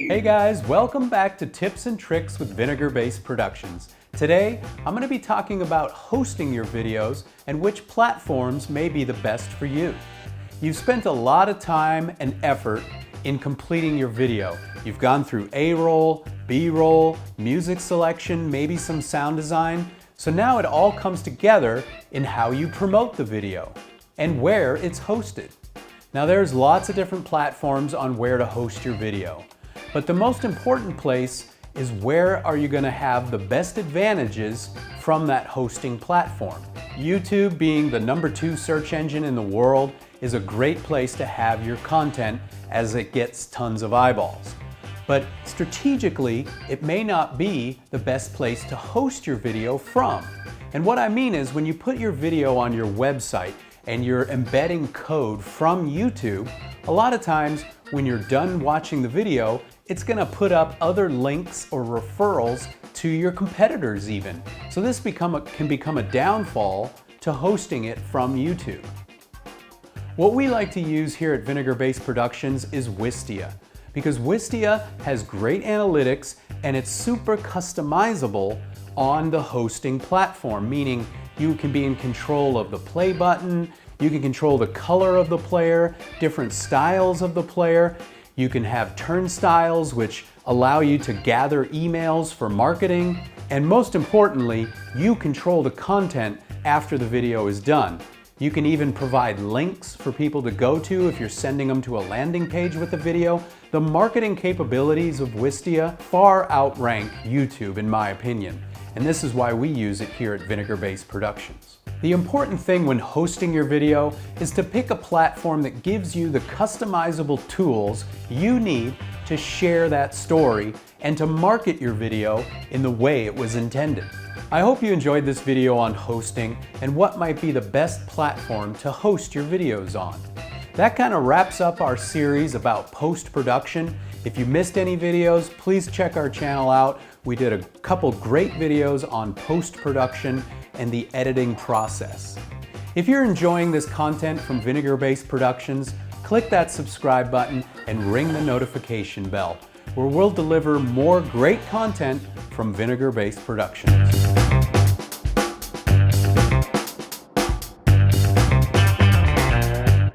Hey guys, welcome back to Tips and Tricks with Vinegar-Based Productions. Today, I'm going to be talking about hosting your videos and which platforms may be the best for you. You've spent a lot of time and effort in completing your video. You've gone through A-roll, B-roll, music selection, maybe some sound design. So now it all comes together in how you promote the video and where it's hosted. Now there's lots of different platforms on where to host your video. But the most important place is where are you going to have the best advantages from that hosting platform. YouTube, being the #2 search engine in the world, is a great place to have your content as it gets tons of eyeballs. But strategically, it may not be the best place to host your video from. And what I mean is when you put your video on your website and you're embedding code from YouTube, a lot of times when you're done watching the video, it's going to put up other links or referrals to your competitors even. So this can become a downfall to hosting it from YouTube. What we like to use here at Vinegar-Based Productions is Wistia, because Wistia has great analytics and it's super customizable on the hosting platform, meaning you can be in control of the play button, you can control the color of the player, different styles of the player. You can have turnstiles which allow you to gather emails for marketing. And most importantly, you control the content after the video is done. You can even provide links for people to go to if you're sending them to a landing page with the video. The marketing capabilities of Wistia far outrank YouTube in my opinion. And this is why we use it here at Vinegar-Based Productions. The important thing when hosting your video is to pick a platform that gives you the customizable tools you need to share that story and to market your video in the way it was intended. I hope you enjoyed this video on hosting and what might be the best platform to host your videos on. That kind of wraps up our series about post-production. If you missed any videos, please check our channel out. We did a couple great videos on post-production and the editing process. If you're enjoying this content from Vinegar-Based Productions, click that subscribe button and ring the notification bell, where we'll deliver more great content from Vinegar-Based Productions.